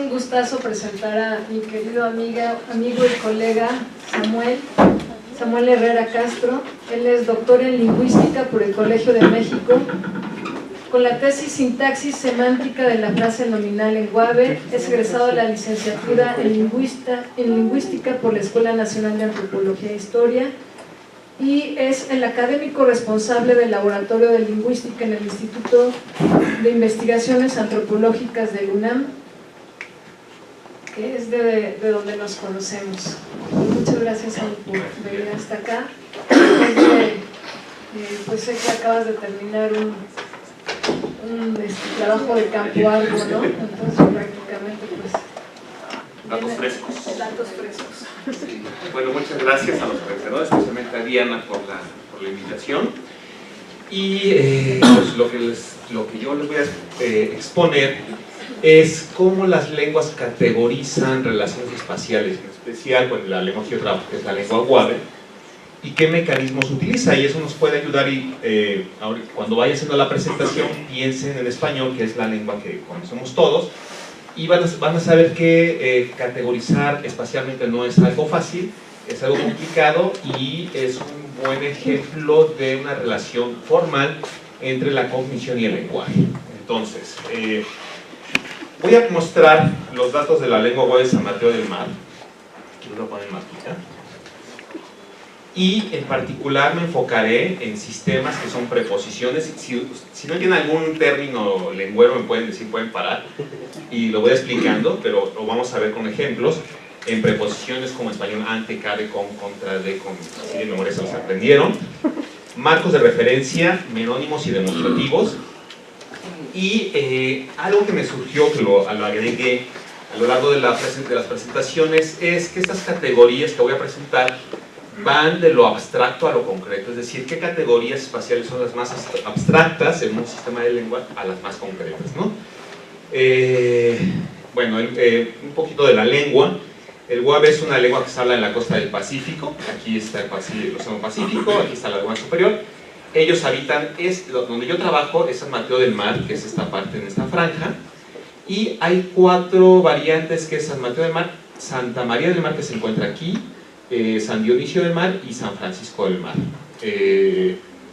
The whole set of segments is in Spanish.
un gustazo presentar a mi querido amigo y colega Samuel Herrera Castro. Él es doctor en Lingüística por el Colegio de México, con la tesis Sintaxis Semántica de la Frase Nominal en Guave. Es egresado de la licenciatura en Lingüística por la Escuela Nacional de Antropología e Historia y es el académico responsable del Laboratorio de Lingüística en el Instituto de Investigaciones Antropológicas del UNAM, que es de donde nos conocemos. Muchas gracias por venir hasta acá. Pues sé que acabas de terminar un trabajo de campo arduo, ¿no? Entonces prácticamente pues... Datos frescos. Datos frescos. Sí. Bueno, muchas gracias a los organizadores, especialmente a Diana por la invitación. Y pues lo que yo les voy a exponer es cómo las lenguas categorizan relaciones espaciales, en especial con la lengua que yo trabajo, que es la lengua Guave, y qué mecanismos utiliza, y eso nos puede ayudar. Y cuando vaya haciendo la presentación, piensen en español, que es la lengua que conocemos todos, y van a saber que categorizar espacialmente no es algo fácil, es algo complicado, y es un buen ejemplo de una relación formal entre la cognición y el lenguaje. Entonces, voy a mostrar los datos de la lengua Guave de San Mateo del Mar. Aquí lo voy a poner en mapita. Y en particular me enfocaré en sistemas que son preposiciones. Si no tienen algún término lengüero me pueden decir, pueden parar y lo voy explicando, pero lo vamos a ver con ejemplos en preposiciones como español ante, cabe, con, contra, de, con, así de memoria se los aprendieron, marcos de referencia, merónimos y demostrativos. Y algo que me surgió, que lo agregué a lo largo de las presentaciones, es que estas categorías que voy a presentar van de lo abstracto a lo concreto, es decir, qué categorías espaciales son las más abstractas en un sistema de lengua a las más concretas, ¿no? Bueno, un poquito de la lengua. El Guave es una lengua que se habla en la costa del Pacífico. Aquí está el Océano Pacífico, aquí está la laguna superior. Ellos habitan, donde yo trabajo es San Mateo del Mar, que es esta parte en esta franja, y hay 4 variantes, que es San Mateo del Mar, Santa María del Mar, que se encuentra aquí, San Dionisio del Mar y San Francisco del Mar.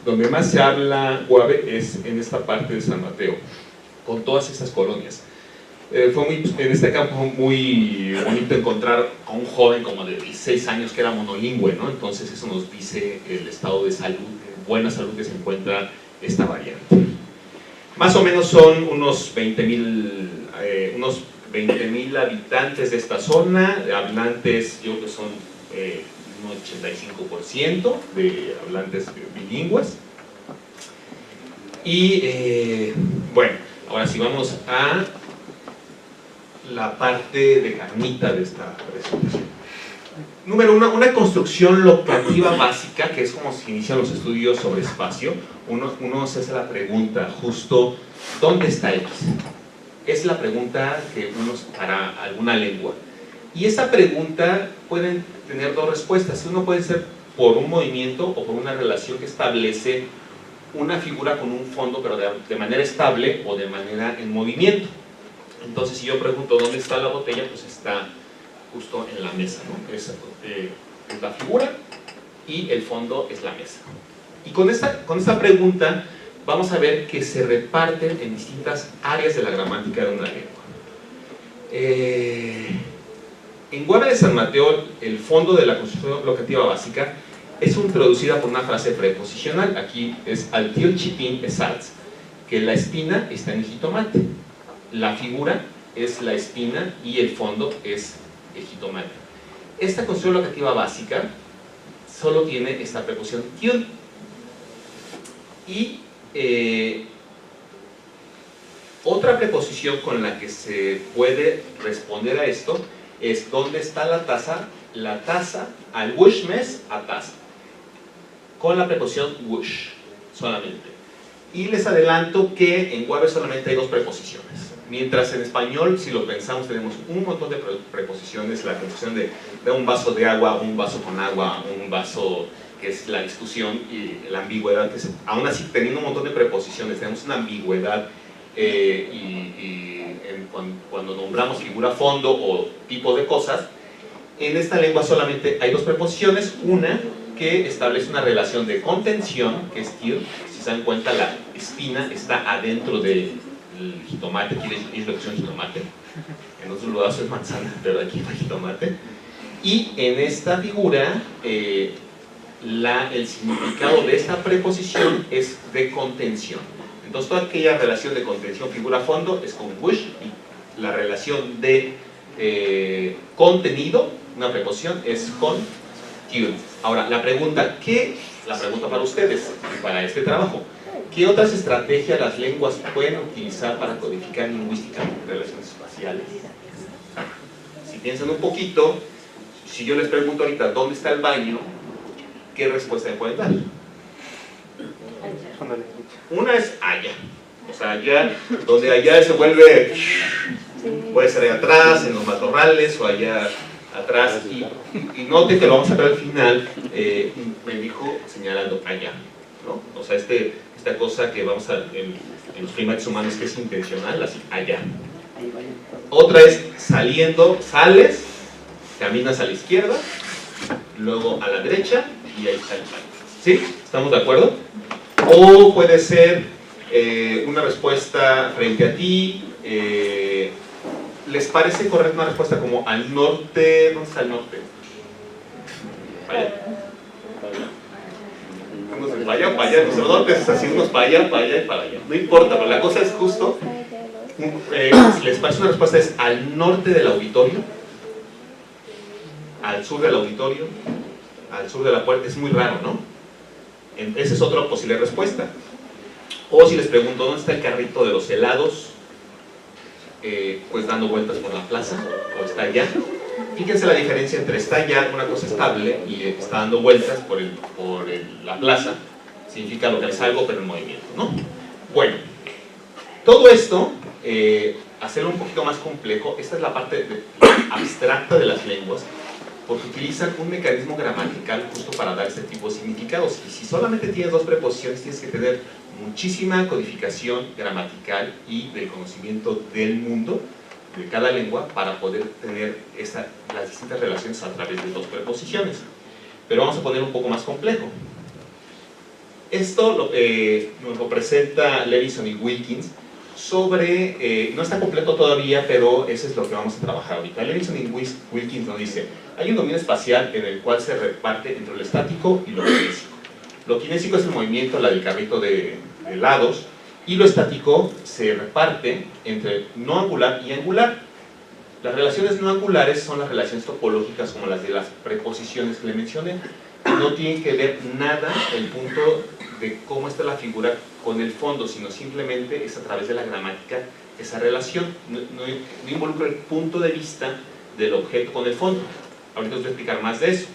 Donde más se habla Guave es en esta parte de San Mateo, con todas estas colonias. Fue en este campo muy bonito encontrar a un joven como de 16 años que era monolingüe, ¿no? Entonces eso nos dice el estado de salud, buena salud que se encuentra esta variante. Más o menos son unos 20,000 habitantes de esta zona, hablantes, yo creo que son un 85% de hablantes bilingües. Y bueno, ahora sí vamos a la parte de carnita de esta presentación. Número 1, una construcción locativa básica, que es como se inician los estudios sobre espacio. Uno se hace la pregunta justo, ¿dónde está X? Es la pregunta que uno para alguna lengua. Y esa pregunta pueden tener 2 respuestas. Uno puede ser por un movimiento o por una relación que establece una figura con un fondo, pero de manera estable o de manera en movimiento. Entonces, si yo pregunto dónde está la botella, pues está justo en la mesa, ¿no? Es la figura y el fondo es la mesa. Y con esta pregunta vamos a ver que se reparten en distintas áreas de la gramática de una lengua. En Guave de San Mateo, el fondo de la construcción locativa básica es introducida por una frase preposicional. Aquí es al tío Chipín es salz, que la espina está en el jitomate. La figura es la espina y el fondo es el jitomate. Esta construcción locativa básica solo tiene esta preposición tiud. Y otra preposición con la que se puede responder a esto es ¿dónde está la taza? La taza, al wush mes, a taza, con la preposición wush solamente. Y les adelanto que en Guave solamente hay 2 preposiciones, mientras en español, si lo pensamos, tenemos un montón de preposiciones. La preposición de un vaso de agua, un vaso con agua, un vaso, que es la discusión, y la ambigüedad, que aún así teniendo un montón de preposiciones tenemos una ambigüedad y en cuando nombramos figura fondo o tipo de cosas. En esta lengua solamente hay dos preposiciones, una que establece una relación de contención, que es til. Si se dan cuenta, la espina está adentro del jitomate, aquí es lo que es un jitomate, en otros lugares es manzana, pero aquí es jitomate. Y en esta figura, el significado de esta preposición es de contención. Entonces, toda aquella relación de contención figura-fondo es con wish, y la relación de contenido, una preposición, es con til. Ahora, la pregunta para ustedes y para este trabajo: ¿qué otras estrategias las lenguas pueden utilizar para codificar lingüísticamente relaciones espaciales? Si piensan un poquito, si yo les pregunto ahorita ¿dónde está el baño?, ¿qué respuesta me pueden dar? Una es allá, o sea, allá, donde allá se vuelve, puede ser allá atrás, en los matorrales, o allá atrás, y note que lo vamos a ver al final, me dijo señalando allá, ¿no? O sea, esta cosa que vamos a, en los primates humanos, que es intencional, así, allá. Otra es saliendo, sales, caminas a la izquierda, luego a la derecha, y ahí está el baño. ¿Sí? ¿Estamos de acuerdo? O puede ser una respuesta frente a ti. ¿Les parece correcta una respuesta como al norte? ¿Dónde está el norte? Para allá, nuestro norte es así, unos para allá y para allá. No importa, pero la cosa es justo. ¿Les parece una respuesta es al norte del auditorio? ¿Al sur del auditorio? ¿Al sur de la puerta? Es muy raro, ¿no? Esa es otra posible respuesta. O si les pregunto ¿dónde está el carrito de los helados? Pues dando vueltas por la plaza, o está allá. Fíjense la diferencia entre está allá, una cosa estable, y está dando vueltas por la plaza. Significa localizar algo, pero en movimiento, ¿no? Bueno, todo esto, hacerlo un poquito más complejo. Esta es la parte abstracta de las lenguas, porque utilizan un mecanismo gramatical justo para dar este tipo de significados. Y si solamente tienes dos preposiciones, tienes que tener muchísima codificación gramatical y del conocimiento del mundo, de cada lengua, para poder tener las distintas relaciones a través de dos preposiciones. Pero vamos a poner un poco más complejo. Esto nos lo presenta Levison y Wilkins sobre, no está completo todavía, pero eso es lo que vamos a trabajar ahorita. Levison y Wilkins nos dice: hay un dominio espacial en el cual se reparte entre lo estático y lo kinésico. Lo kinésico es el movimiento, la del carrito de helados, y lo estático se reparte entre no angular y angular. Las relaciones no angulares son las relaciones topológicas como las de las preposiciones que le mencioné. No tienen que ver nada el punto de cómo está la figura con el fondo, sino simplemente es a través de la gramática esa relación. No involucra el punto de vista del objeto con el fondo. Ahorita os voy a explicar más de eso.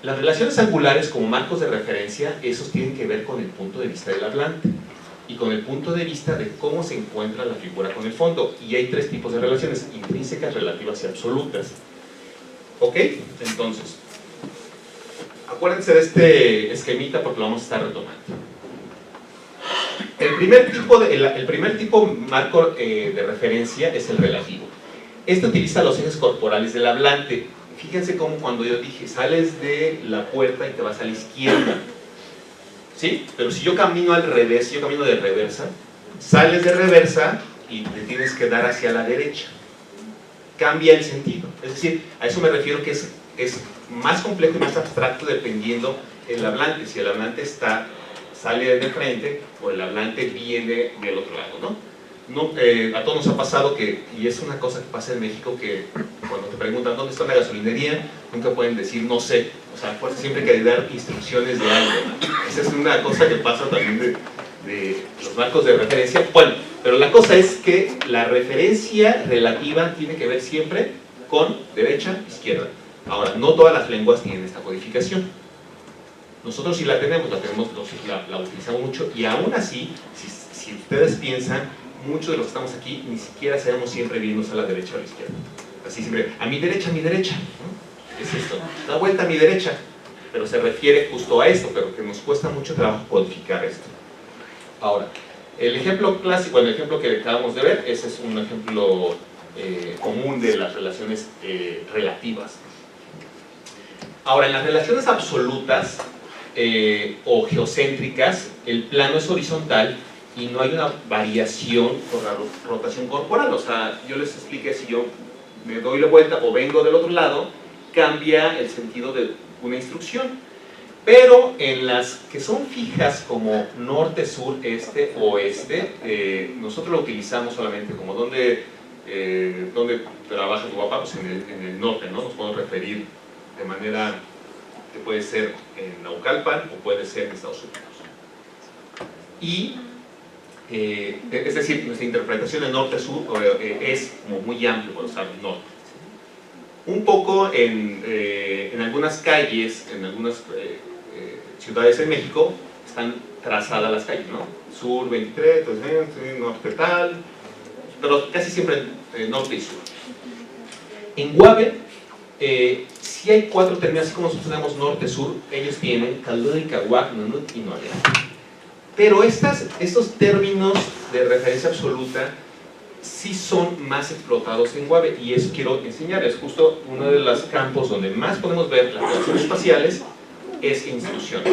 Las relaciones angulares como marcos de referencia, esos tienen que ver con el punto de vista del hablante y con el punto de vista de cómo se encuentra la figura con el fondo. Y hay tres tipos de relaciones: intrínsecas, relativas y absolutas. ¿Ok? Entonces, acuérdense de este esquemita porque lo vamos a estar retomando. El primer tipo marco de referencia es el relativo. Este utiliza los ejes corporales del hablante. Fíjense cómo cuando yo dije sales de la puerta y te vas a la izquierda, ¿sí? Pero si yo camino al revés, si yo camino de reversa, sales de reversa y te tienes que dar hacia la derecha. Cambia el sentido. Es decir, a eso me refiero, que es más complejo y más abstracto dependiendo el hablante. Si el hablante sale de frente o el hablante viene del otro lado, ¿no? A todos nos ha pasado y es una cosa que pasa en México, que cuando te preguntan dónde está la gasolinería, nunca pueden decir no sé. O sea, pues siempre hay que dar instrucciones de algo, ¿no? Esa es una cosa que pasa también de los marcos de referencia. Bueno, pero la cosa es que la referencia relativa tiene que ver siempre con derecha, izquierda. Ahora, no todas las lenguas tienen esta codificación. Nosotros sí la utilizamos mucho, y aún así, si ustedes piensan, muchos de los que estamos aquí ni siquiera sabemos siempre irnos a la derecha o a la izquierda. Así siempre, a mi derecha, ¿no? Es esto, da vuelta a mi derecha, pero se refiere justo a esto, pero que nos cuesta mucho trabajo codificar esto. Ahora, El ejemplo clásico, bueno, el ejemplo que acabamos de ver, ese es un ejemplo común de las relaciones relativas. Ahora, en las relaciones absolutas o geocéntricas, el plano es horizontal y no hay una variación por la rotación corporal. O sea, yo les expliqué, si yo me doy la vuelta o vengo del otro lado, cambia el sentido de una instrucción. Pero en las que son fijas como norte, sur, este, oeste, nosotros lo utilizamos solamente como donde trabaja tu papá, pues en el norte, ¿no? Nos podemos referir de manera que puede ser en Naucalpan o puede ser en Estados Unidos. Y, es decir, nuestra interpretación de norte-sur es como muy amplio por usar norte. Un poco en algunas calles, en algunas ciudades en México, están trazadas las calles, ¿no? Sur 23, norte tal, pero casi siempre norte y sur. En Guave, si hay 4 términos, así como nosotros tenemos norte-sur, ellos tienen Caldoy, Caguac, Nunut y Noalea. Pero estos términos de referencia absoluta sí son más explotados en Guave, y eso quiero enseñarles. Justo uno de los campos donde más podemos ver las relaciones espaciales es instrucciones.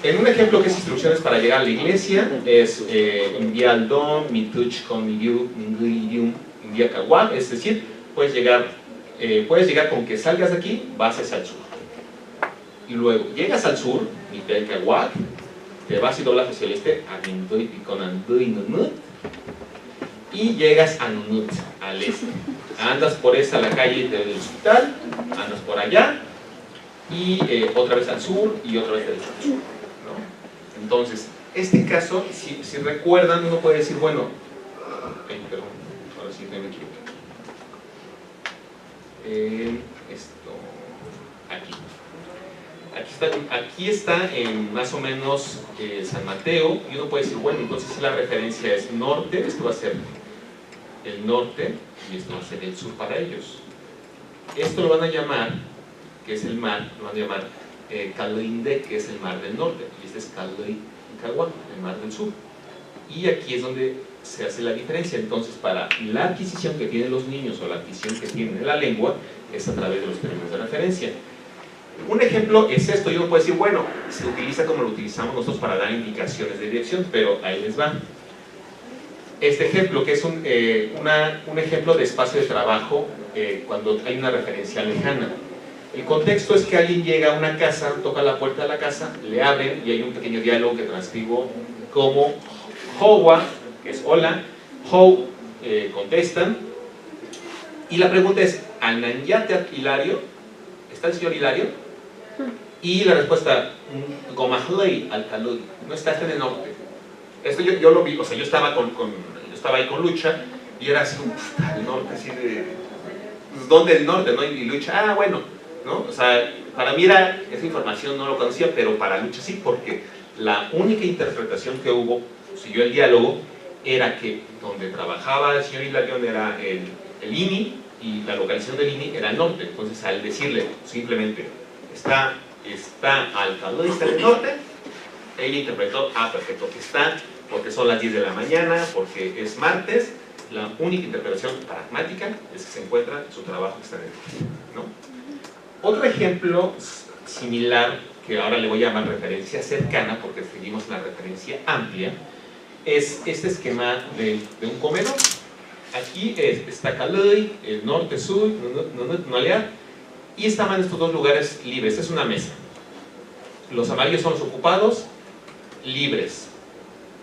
En un ejemplo que es instrucciones para llegar a la iglesia, es Invialdón, Mituch con Minguyum, Indiacahuac, es decir, puedes llegar con que salgas de aquí, vas hacia el sur. Y luego llegas al sur, Mitelcahuac, te vas y doblas hacia el este, a Minduy, Piconanduy, Nunut, y llegas a Nunut, al este. Andas por esa la calle del hospital, andas por allá, y otra vez al sur y otra vez derecho al sur, ¿no? Entonces, este caso, si recuerdan, uno puede decir, bueno, perdón, ahora sí me equivoqué. Aquí está en más o menos San Mateo, y uno puede decir, bueno, entonces si la referencia es norte, esto va a ser el norte y esto va a ser el sur para ellos. Esto lo van a llamar, que es el mar, lo van a llamar Caloinde, que es el mar del norte, y este es Caloicahuac, el mar del sur. Y aquí es donde se hace la diferencia. Entonces, para la adquisición que tienen los niños o la adquisición que tienen en la lengua, es a través de los términos de referencia. Un ejemplo es esto, y uno puede decir, bueno, se utiliza como lo utilizamos nosotros para dar indicaciones de dirección, pero ahí les va. Este ejemplo, que es un ejemplo de espacio de trabajo cuando hay una referencia lejana. El contexto es que alguien llega a una casa, toca la puerta de la casa, le abren y hay un pequeño diálogo que transcribo como Howa, que es hola, How, contestan, y la pregunta es, ¿Ananyate Hilario? ¿Está el señor Hilario? Y la respuesta, Gomahlei al-Kalud, no está en el norte. Esto yo lo vi, o sea, yo estaba ahí con Lucha, y era así, el norte, así de, pues, ¿dónde el norte, no? Y Lucha, bueno, ¿no? O sea, para mí esa información no lo conocía, pero para Lucha sí, porque la única interpretación que hubo, siguió el diálogo, era que donde trabajaba el señor Hilarión era el INI, y la localización del INI era el norte. Entonces, al decirle simplemente, está al calor, está en el norte, ella interpretó, perfecto, está porque son las 10 de la mañana, porque es martes. La única interpretación pragmática es que se encuentra su trabajo que está en el norte, ¿no? Otro ejemplo similar, que ahora le voy a llamar referencia cercana, porque seguimos la referencia amplia, es este esquema de un comedor. Aquí está Caloy, el norte, sur, Noalea, y estaban estos dos lugares libres. Es una mesa. Los amarillos son los ocupados, libres.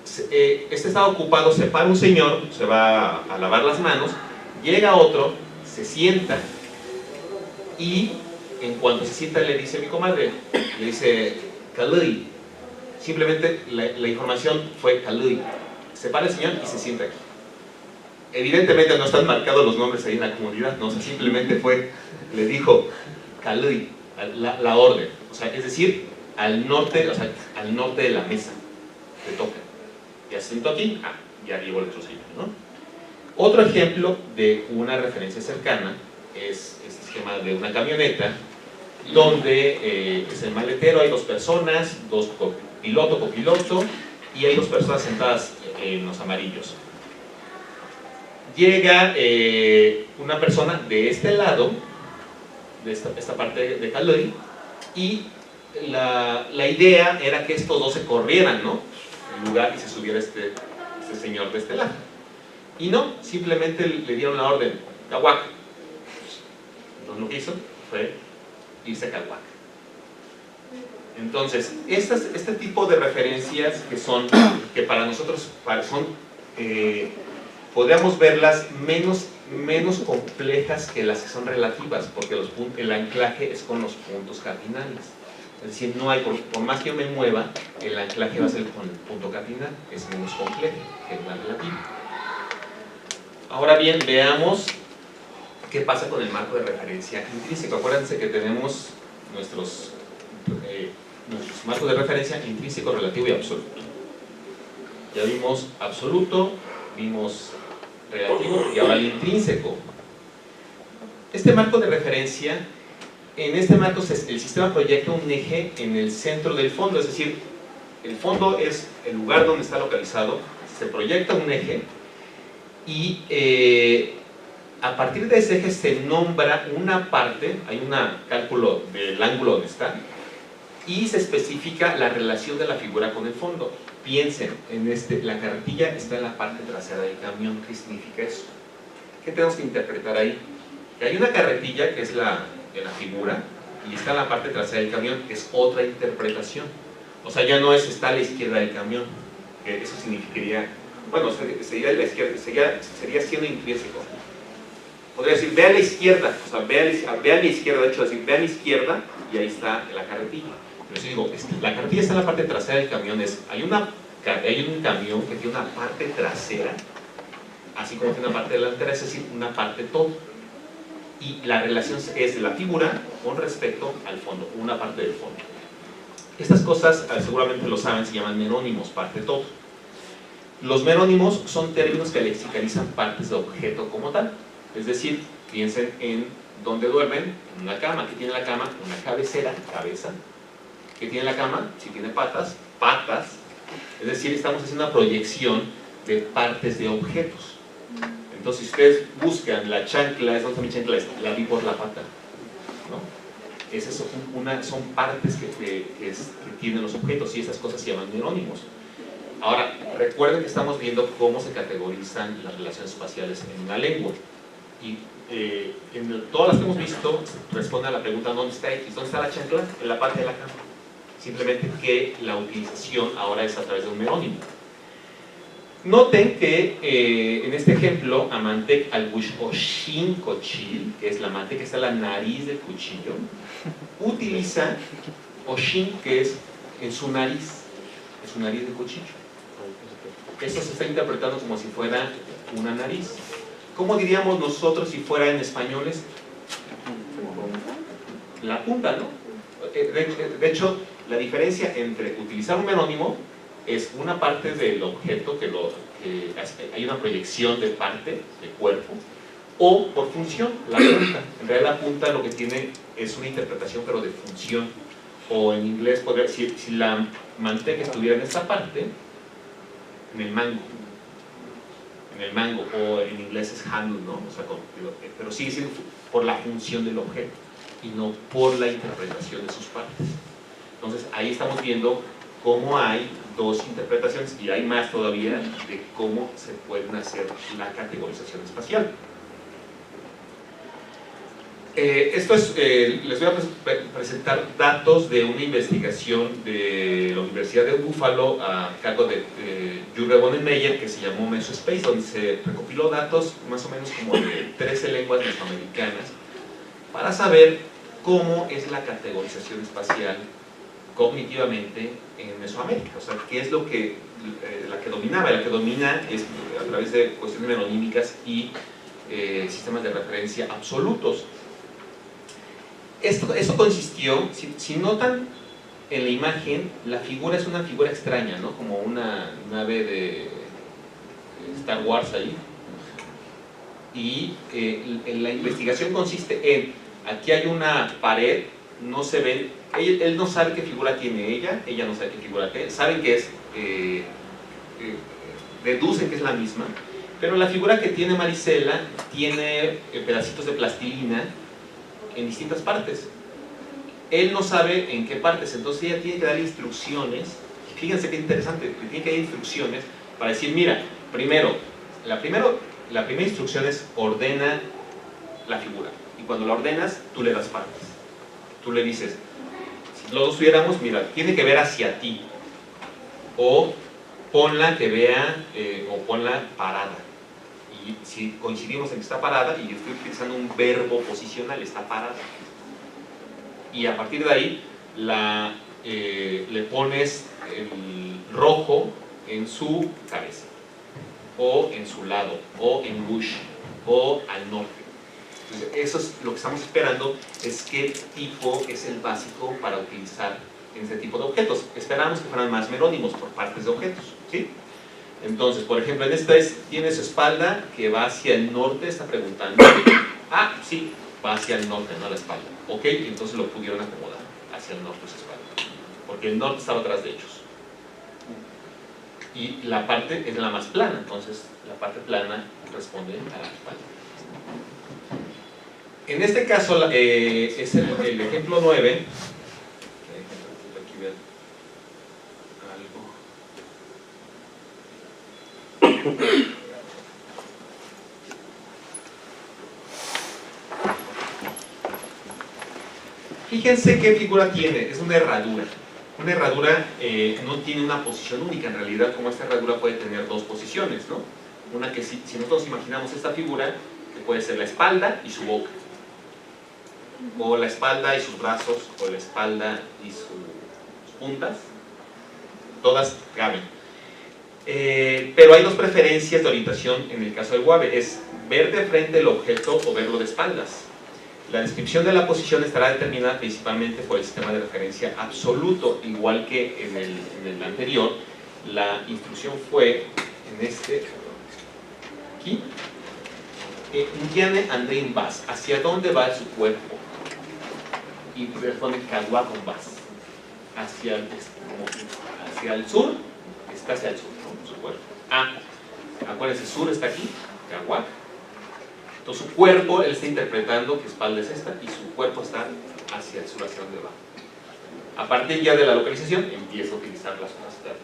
Este está ocupado, se para un señor, se va a lavar las manos, llega otro, se sienta, y en cuanto se sienta le dice a mi comadre, le dice Caloy. Simplemente la información fue Caloy. Se para el señor y se sienta aquí. Evidentemente no están marcados los nombres ahí en la comunidad, no, o sea, simplemente le dijo Caloy, la orden, o sea, es decir, al norte, o sea, al norte de la mesa, te toca. Ya se sentó aquí, ya llegó el otro señor, ¿no? Otro ejemplo de una referencia cercana es este esquema de una camioneta, donde es el maletero, hay dos personas, dos piloto, copiloto, y hay dos personas sentadas en los amarillos. Llega una persona de este lado, de esta parte de Caloi, y la idea era que estos dos se corrieran, ¿no?, en lugar y se subiera este señor de este lado. Y no, simplemente le dieron la orden, Cahuac. Entonces lo que hizo fue irse a Cahuac. Entonces, este tipo de referencias que para nosotros son, podríamos verlas menos complejas que las que son relativas, porque el anclaje es con los puntos cardinales. Es decir, no hay, por más que yo me mueva, el anclaje va a ser con el punto cardinal, es menos complejo que la relativa. Ahora bien, veamos qué pasa con el marco de referencia intrínseco. Acuérdense que tenemos nuestros marcos de referencia intrínseco, relativo y absoluto. Ya vimos absoluto, vimos relativo y ahora el intrínseco. Este marco de referencia, en este marco el sistema proyecta un eje en el centro del fondo, es decir, el fondo es el lugar donde está localizado, se proyecta un eje y a partir de ese eje se nombra una parte, hay un cálculo del ángulo donde está, y se especifica la relación de la figura con el fondo. Piensen, la carretilla está en la parte trasera del camión. ¿Qué significa eso? ¿Qué tenemos que interpretar ahí? Que hay una carretilla que es de la figura y está en la parte trasera del camión, que es otra interpretación. O sea, ya no está a la izquierda del camión, que eso significaría, bueno, sería a la izquierda, sería siendo intrínseco. Podría decir, ve a la izquierda, o sea, ve a la izquierda, de hecho, decir, ve a la izquierda y ahí está la carretilla. Pero si digo, la carretilla está en la parte trasera del camión, hay un camión que tiene una parte trasera, así como tiene una parte delantera, es decir, una parte todo. Y la relación es de la figura con respecto al fondo, una parte del fondo. Estas cosas, seguramente lo saben, se llaman merónimos, parte todo. Los merónimos son términos que lexicalizan partes de objeto como tal. Es decir, piensen en dónde duermen, en una cama. ¿Qué tiene la cama? Una cabecera, cabeza. ¿Qué tiene la cama? Si tiene patas, patas. Es decir, estamos haciendo una proyección de partes de objetos. Entonces, si ustedes buscan la chancla, ¿dónde está mi chancla? La vi por la pata, ¿no? Esas son partes que tienen los objetos y esas cosas se llaman merónimos. Ahora, recuerden que estamos viendo cómo se categorizan las relaciones espaciales en una lengua. Y todas las que hemos visto responden a la pregunta ¿dónde está X? ¿Dónde está la chancla? En la parte de la cama. Simplemente que la utilización ahora es a través de un merónimo. Noten que en este ejemplo, Amantec Albush Oshin Cochil, que es la amante que está en la nariz del cuchillo, utiliza Oshin, que es en su nariz del cuchillo. Esto se está interpretando como si fuera una nariz. ¿Cómo diríamos nosotros si fuera en españoles? La punta, ¿no? De hecho, la diferencia entre utilizar un merónimo es una parte del objeto que hay una proyección de parte del cuerpo, o por función, la punta. En realidad la punta lo que tiene es una interpretación pero de función, o en inglés podría decir, si la manteca estuviera en esta parte, en el mango, o en inglés es handle, ¿no? O sea, pero sigue siendo por la función del objeto y no por la interpretación de sus partes. Entonces ahí estamos viendo cómo hay dos interpretaciones y hay más todavía de cómo se pueden hacer la categorización espacial. Les voy a presentar datos de una investigación de la Universidad de Buffalo a cargo de Jurgen Bonnemeyer, que se llamó Mesospace, donde se recopiló datos más o menos como de 13 lenguas mesoamericanas para saber cómo es la categorización espacial cognitivamente en Mesoamérica, o sea, qué es lo que la que dominaba. La que domina es a través de cuestiones meronímicas y sistemas de referencia absolutos. Esto consistió, si notan en la imagen, la figura es una figura extraña, ¿no? Como una nave de Star Wars ahí. Y la investigación consiste en, aquí hay una pared, no se ven, él no sabe qué figura tiene ella no sabe qué figura tiene, saben que es deducen que es la misma, pero la figura que tiene Marisela tiene pedacitos de plastilina en distintas partes. Él no sabe en qué partes, entonces ella tiene que dar instrucciones. Fíjense qué interesante, que tiene que dar instrucciones para decir, mira, la primera instrucción es ordena la figura, y cuando la ordenas, tú le das partes. Tú le dices, si los dos tuviéramos, mira, tiene que ver hacia ti, o ponla que vea, o ponla parada. Y si coincidimos en que está parada, y yo estoy utilizando un verbo posicional, está parada. Y a partir de ahí, le pones el rojo en su cabeza, o en su lado, o en Bush, o al norte. Entonces, eso es lo que estamos esperando, es qué tipo es el básico para utilizar en ese tipo de objetos. Esperamos que fueran más merónimos por partes de objetos, ¿sí? Entonces, por ejemplo, en esta tiene su espalda que va hacia el norte, está preguntando. Ah, sí, va hacia el norte, no a la espalda. Ok, entonces lo pudieron acomodar hacia el norte su espalda, porque el norte estaba atrás de ellos. Y la parte es la más plana, entonces la parte plana responde a la espalda. En este caso, es el ejemplo 9. Aquí ver algo. Fíjense qué figura tiene, es una herradura. Una herradura no tiene una posición única, en realidad, como esta herradura puede tener dos posiciones, ¿no? Una que si nosotros imaginamos esta figura, que puede ser la espalda y su boca, o la espalda y sus brazos, o la espalda y sus puntas, todas caben. Pero hay dos preferencias de orientación en el caso del Wabe, es ver de frente el objeto o verlo de espaldas. La descripción de la posición estará determinada principalmente por el sistema de referencia absoluto, igual que en el anterior. La instrucción fue en aquí, Indiane Andrin Vas, ¿hacia dónde va su cuerpo? Y responde Kagua con Vas, hacia el sur, está hacia el sur, ¿no? Su cuerpo. Acuérdense, sur está aquí, Kagua. Entonces su cuerpo, él está interpretando que espalda es esta y su cuerpo está hacia el sur, hacia donde va. A partir ya de la localización, empieza a utilizar las otras estrategias.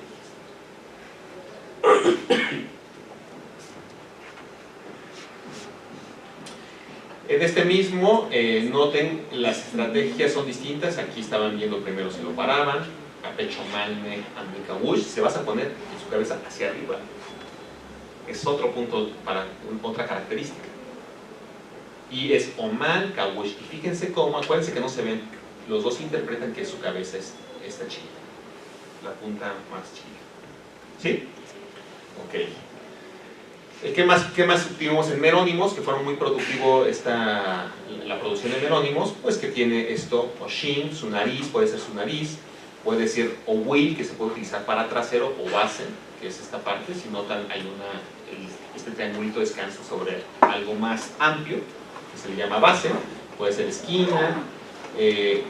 En este mismo, noten, las estrategias son distintas. Aquí estaban viendo primero se lo paraban, a pecho malme, Amikabush, se vas a poner en su cabeza hacia arriba. Es otro punto para otra característica. Y es Oman, Kawush. Y fíjense cómo, acuérdense que no se ven, los dos interpretan que su cabeza es esta chica, la punta más chica. ¿Sí? Ok. ¿Qué más tuvimos en merónimos? Que fueron muy productivos la producción de merónimos, pues que tiene esto, Oshin, su nariz, puede ser su nariz, puede ser Owil, que se puede utilizar para trasero, o base, que es esta parte. Si notan, hay este triangulito descansa sobre algo más amplio, que se le llama base, puede ser esquina,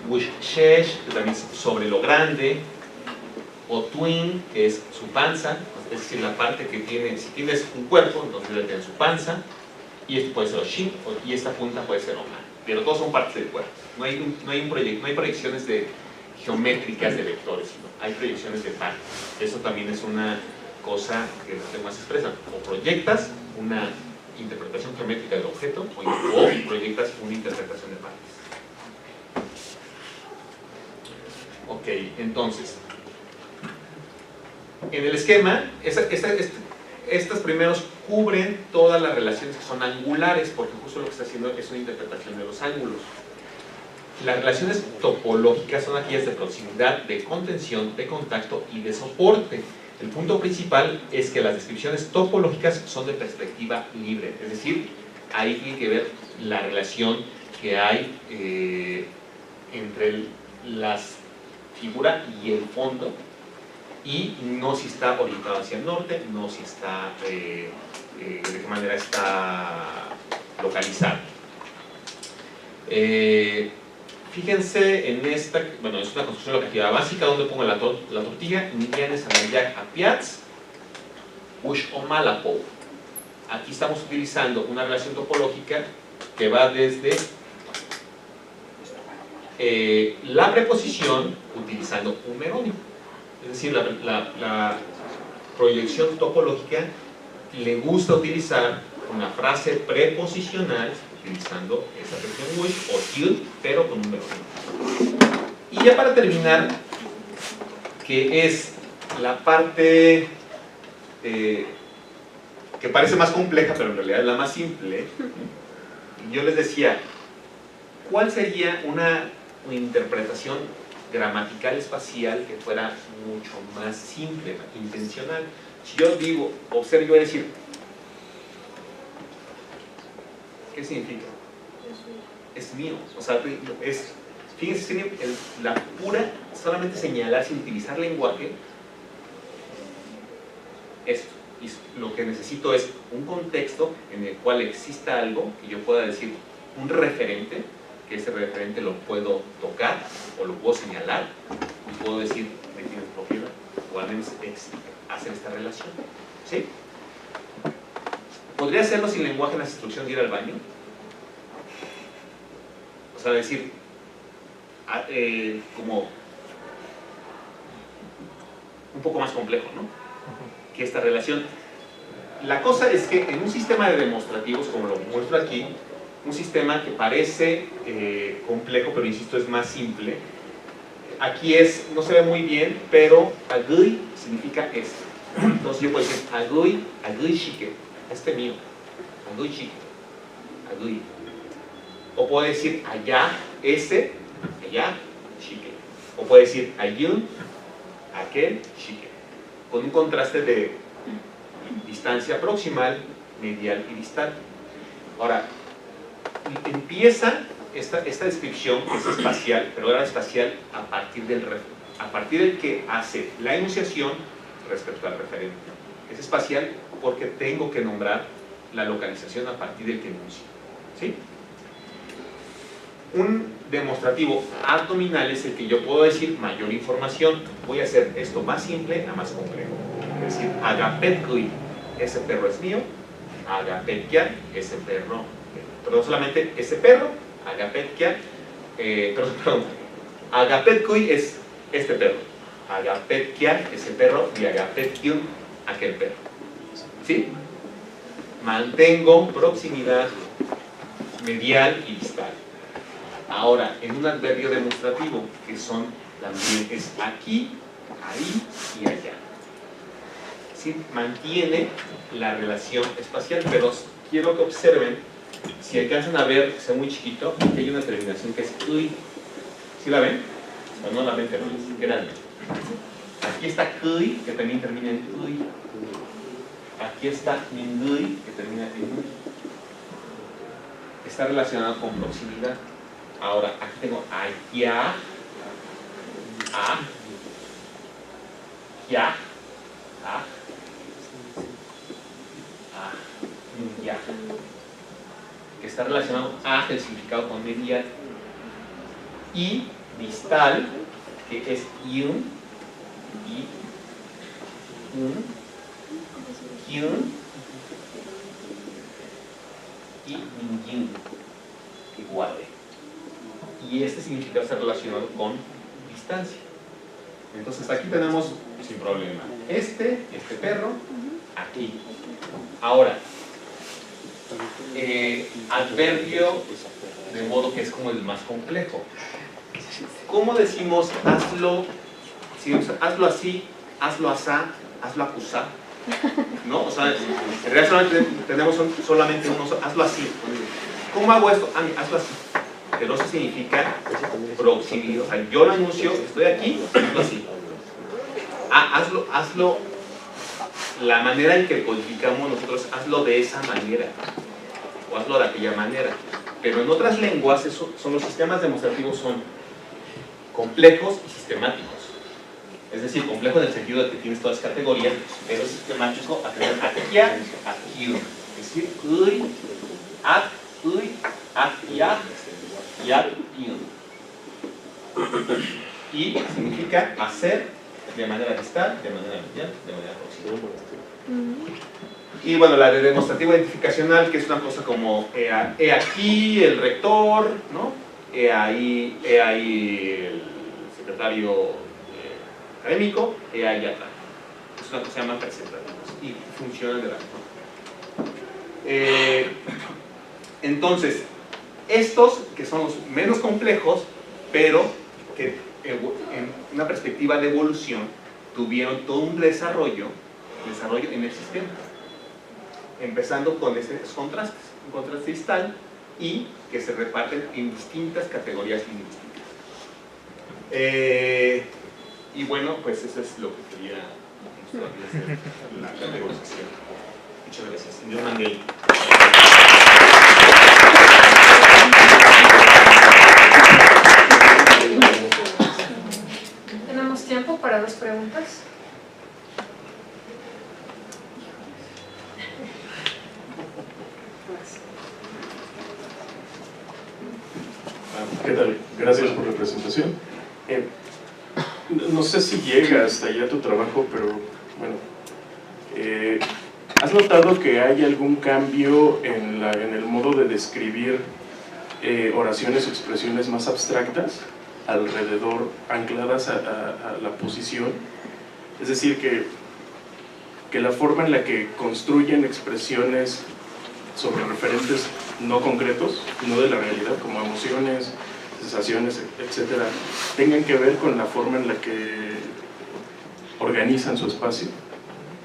Wish Shesh, que también es sobre lo grande, o Twin, que es su panza, es decir, la parte que tiene, si tienes un cuerpo, entonces debe tener su panza, y esto puede ser Oshin, y esta punta puede ser Oman, pero todos son partes del cuerpo. No hay proyecciones geométricas de vectores, sino hay proyecciones de partes. Eso también es una cosa que los temas expresan. O proyectas una interpretación geométrica del objeto, o proyectas una interpretación de partes. Ok, entonces, en el esquema, estos primeros cubren todas las relaciones que son angulares, porque justo lo que está haciendo es una interpretación de los ángulos. Las relaciones topológicas son aquellas de proximidad, de contención, de contacto y de soporte. El punto principal es que las descripciones topológicas son de perspectiva libre, es decir, ahí tiene que ver la relación que hay entre la figura y el fondo, y no si está orientado hacia el norte, no si está, de qué manera está localizado. Fíjense en esta, bueno, es una construcción locativa básica, donde pongo la tortilla, Indianes Anayak Apiats, Bush o Malapou. Aquí estamos utilizando una relación topológica que va desde la preposición utilizando un merónimo. Es decir, la proyección topológica le gusta utilizar una frase preposicional utilizando esa preposición Bush o till, pero con un merónimo. Y ya para terminar, que es la parte que parece más compleja, pero en realidad es la más simple. Yo les decía, ¿cuál sería una interpretación gramatical espacial que fuera mucho más simple, intencional? Si yo digo, observo, yo voy a decir, ¿qué significa? Es mío. O sea, fíjense, la pura, solamente señalar sin utilizar lenguaje, esto. Y lo que necesito es un contexto en el cual exista algo que yo pueda decir, un referente, que ese referente lo puedo tocar o lo puedo señalar y puedo decir, me tienes propiedad, o al menos hacer esta relación. ¿Sí? ¿Podría hacerlo sin lenguaje en las instrucciones de ir al baño? O sea, decir, como un poco más complejo, ¿no? Que esta relación. La cosa es que en un sistema de demostrativos, como lo muestro aquí, un sistema que parece complejo, pero insisto, es más simple. Aquí no se ve muy bien, pero agui significa esto. Entonces yo puedo decir agui shike, este mío, agui shike, agui. O puedo decir allá, ese, allá, shike. O puedo decir ayun, aquel, shike. Con un contraste de distancia proximal, medial y distal. Ahora, empieza esta descripción, que es espacial, pero ahora espacial a partir del que hace la enunciación respecto al referente. Es espacial porque tengo que nombrar la localización a partir del que enuncio. ¿Sí? Un demostrativo abdominal es el que yo puedo decir mayor información. Voy a hacer esto más simple a más complejo. Es decir, agapetkui, ese perro es mío. Agapetkia, ese perro. Perdón, solamente ese perro. Agapetkia, perdón. Agapetkui es este perro. Agapetkia, ese perro. Y agapetkiun, aquel perro. ¿Sí? Mantengo proximidad medial y distal. Ahora, en un adverbio demostrativo, que son también es aquí, ahí y allá. ¿Sí? Mantiene la relación espacial, pero quiero que observen, si alcanzan a ver, que sea muy chiquito, que hay una terminación que es uy. ¿Sí la ven? O no la ven, pero es grande. Aquí está kuy, que también termina en uy. Aquí está minguy, que termina en uy. Está relacionado con proximidad. Ahora, aquí tengo allá, a, ya, a, ya, que está relacionado a el significado con medial, y distal, que es yun, y un, yun, y mingyun, igual. Y este significado está relacionado con distancia. Entonces aquí tenemos sin problema este perro, aquí. Ahora, adverbio, de modo que es como el más complejo. ¿Cómo decimos hazlo? Si hazlo así, hazlo asá, hazlo acusá, ¿no? O sea, en realidad solamente tenemos solamente uno, hazlo así. ¿Cómo hago esto? Hazlo así. Pero eso significa proximidad. O sea, yo lo anuncio, estoy aquí, hazlo así. Hazlo la manera en que codificamos nosotros, hazlo de esa manera. O hazlo de aquella manera. Pero en otras lenguas, los sistemas demostrativos son complejos y sistemáticos. Es decir, complejo en el sentido de que tienes todas las categorías, pero sistemático a tener aquí, aquí. Es decir, uy, ya, y significa hacer de manera distal, de manera medial, de manera proxima. Y bueno, la de demostrativo identificacional, que es una cosa como he aquí el rector, ¿no? He ahí el secretario académico, he ahí atrás. Es una cosa que se llama presentativos y funcionan de la misma manera. Entonces, estos que son los menos complejos, pero que en una perspectiva de evolución tuvieron todo un desarrollo en el sistema. Empezando con esos contrastes, un contraste distal y que se reparten en distintas categorías lingüísticas. Y bueno, pues eso es lo que quería mostrarles, la categorización. Muchas gracias. Yo mandé. ¿Tenemos tiempo para 2 preguntas? ¿Qué tal? Gracias por la presentación. No sé si llega hasta allá tu trabajo, pero bueno, ¿has notado que hay algún cambio en el modo de describir oraciones o expresiones más abstractas alrededor, ancladas a la posición? Es decir, que la forma en la que construyen expresiones sobre referentes no concretos, no de la realidad, como emociones, sensaciones, etcétera, tengan que ver con la forma en la que organizan su espacio.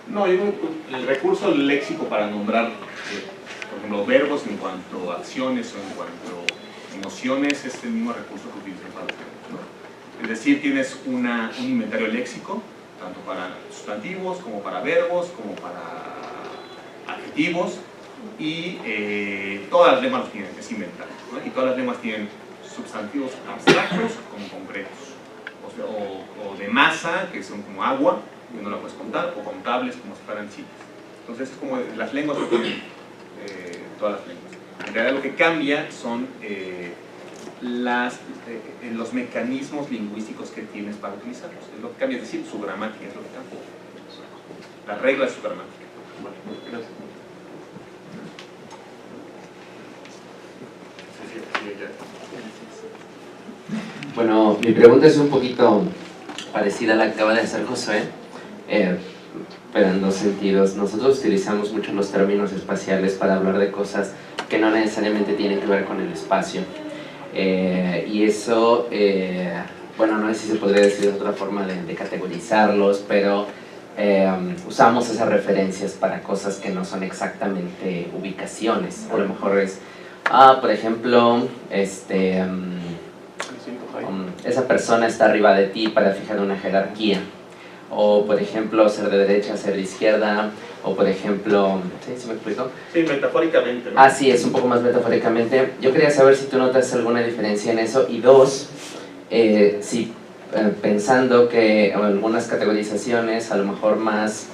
No, el recurso léxico para nombrar, por ejemplo, verbos en cuanto a acciones o en cuanto a emociones es el mismo recurso que utilizan para los verbos, ¿no? Es decir, tienes un inventario léxico, tanto para sustantivos como para verbos, como para adjetivos, y todas las lenguas los tienen, es inventario, ¿no? Y todas las lenguas tienen sustantivos abstractos como concretos, o de masa, que son como agua, que no la puedes contar, o contables como si fueran citas. Entonces es como las lenguas lo tienen, todas las lenguas. En realidad lo que cambia son los mecanismos lingüísticos que tienes para utilizarlos. Es lo que cambia, es decir, su gramática es lo que cambia. Las reglas de su gramática. Bueno, gracias. Bueno, mi pregunta es un poquito parecida a la que acaba de hacer Josué, pero en 2 sentidos. Nosotros utilizamos mucho los términos espaciales para hablar de cosas que no necesariamente tienen que ver con el espacio. Y eso, bueno, no sé si se podría decir de otra forma de categorizarlos, pero usamos esas referencias para cosas que no son exactamente ubicaciones. O a lo mejor es, por ejemplo, esa persona está arriba de ti para fijar una jerarquía. O, por ejemplo, ser de derecha, ser de izquierda. O, por ejemplo, ¿sí me explico? Sí, metafóricamente, ¿no? Sí, es un poco más metafóricamente. Yo quería saber si tú notas alguna diferencia en eso. Y 2, si pensando que algunas categorizaciones, a lo mejor más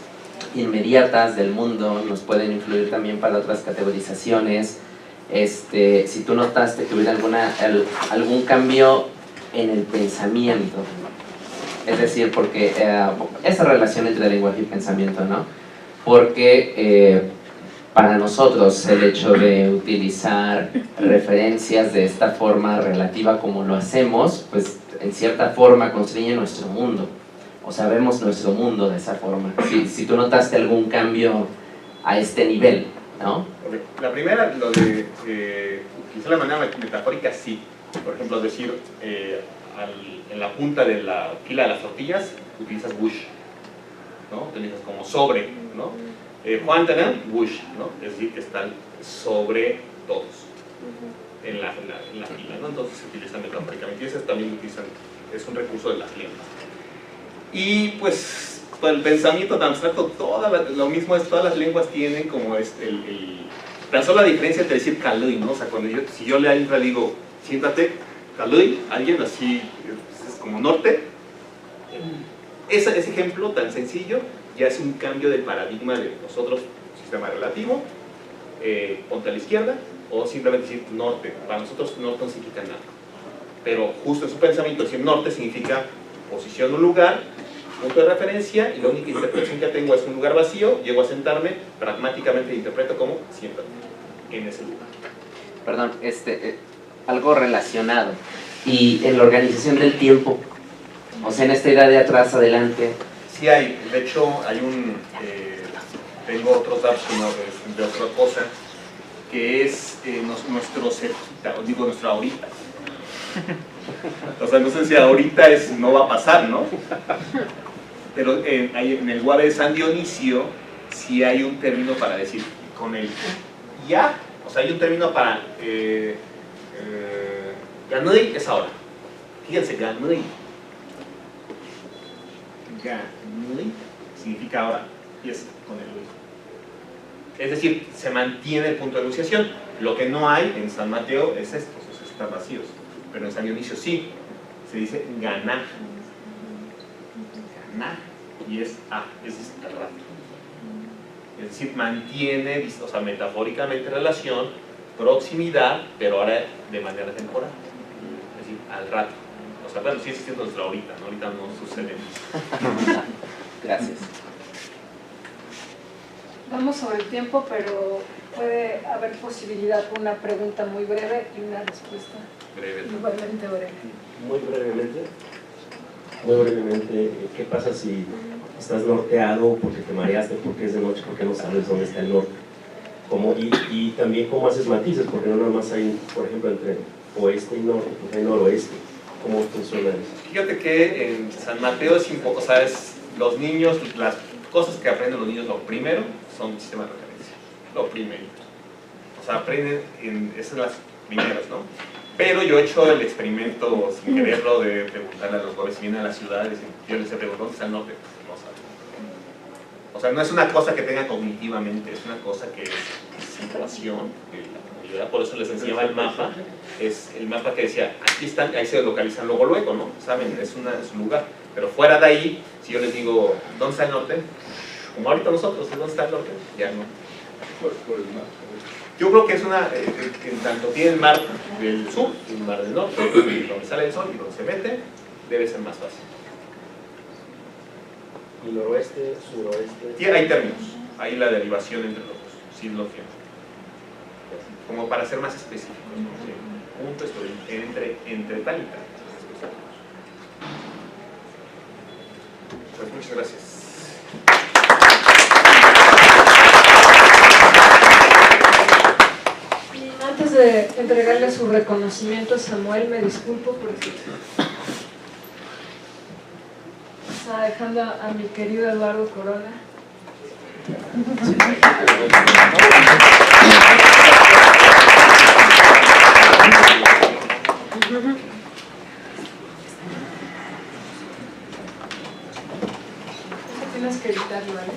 inmediatas del mundo, nos pueden influir también para otras categorizaciones. Si tú notaste que hubiera algún cambio en el pensamiento, es decir, porque esa relación entre lenguaje y pensamiento, ¿no? Porque para nosotros el hecho de utilizar referencias de esta forma relativa como lo hacemos, pues en cierta forma constriñe nuestro mundo, o sea, vemos nuestro mundo de esa forma. Si tú notaste algún cambio a este nivel, ¿no? La primera, lo de utilizar la manera metafórica, sí. Por ejemplo, decir en la punta de la pila de las tortillas, utilizas bush, ¿no? Utilizas como sobre, ¿no? Juan Tanan, bush, ¿no? Es decir, que están sobre todos en la pila, ¿no? Entonces se utiliza metafóricamente. Y esas también utilizan, es un recurso de las lenguas. Y pues, para el pensamiento tan abstracto, lo mismo es, todas las lenguas tienen como tan solo la diferencia entre decir kalui, ¿no? O sea, si yo le digo, siéntate, kalui, alguien así, es como norte, ese ejemplo tan sencillo ya es un cambio de paradigma de nosotros, sistema relativo, ponte a la izquierda, o simplemente decir norte. Para nosotros norte no significa nada, pero justo en su pensamiento decir norte significa posición en un lugar punto de referencia y la única interpretación que tengo es un lugar vacío, llego a sentarme, pragmáticamente interpreto como siéntate en ese lugar. Perdón, algo relacionado. Y en la organización del tiempo, o sea, en esta idea de atrás, adelante. Sí hay, de hecho hay tengo otros datos de otra cosa, que es nuestro cerquita, os digo nuestro ahorita. O sea, no sé si ahorita no va a pasar, ¿no? Pero en el Guave de San Dionisio sí hay un término para decir con el ya, o sea, hay un término para Ganui es ahora. Fíjense, Ganui. Ganui significa ahora y es con el Luis. Es decir, se mantiene el punto de enunciación. Lo que no hay en San Mateo es esto, esos están vacíos. Pero en San Dionisio sí, se dice ganá. Ganá. Y es al rato. Es decir, mantiene, o sea, metafóricamente relación, proximidad, pero ahora de manera temporal. Es decir, al rato. O sea, bueno, sí existe nuestra ahorita, ¿no? Ahorita no sucede. Gracias. Vamos sobre el tiempo, pero puede haber posibilidad de una pregunta muy breve y una respuesta Breve. igualmente breve. Muy brevemente, ¿qué pasa si estás norteado porque te mareaste, porque es de noche, porque no sabes dónde está el norte? Y también cómo haces matices, porque no nada más hay, por ejemplo, entre oeste y norte, pues hay noroeste. ¿Cómo funciona eso? Fíjate que en San Mateo es un poco, ¿sabes? Los niños, las cosas que aprenden los niños, lo primero son sistemas de referencia. Lo primero. O sea, aprenden, esas son las primeras, ¿no? Pero yo he hecho el experimento sin quererlo de preguntarle a los jóvenes si vienen a la ciudad, yo les he preguntado dónde está el norte, no saben. O sea, no es una cosa que tenga cognitivamente, es una cosa que es situación de la comunidad. Por eso les enseñaba el mapa. Es el mapa que decía, aquí están, ahí se localizan luego, ¿no? Saben, es un lugar. Pero fuera de ahí, si yo les digo, ¿dónde está el norte? Como ahorita nosotros, ¿dónde está el norte? Ya no. Por el mar. Yo creo que es en tanto tiene el mar del sur y el mar del norte, donde sale el sol y donde se mete, debe ser más fácil. ¿Y noroeste, suroeste? Sí, hay términos, hay la derivación entre los dos, sí lo tiene. Como para ser más específicos, ¿no? Sí. Punto estoy entre tal y tal. Pues muchas gracias. Antes de entregarle su reconocimiento a Samuel, me disculpo porque está dejando a mi querido Eduardo Corona. Eso tienes que evitarlo, Alex.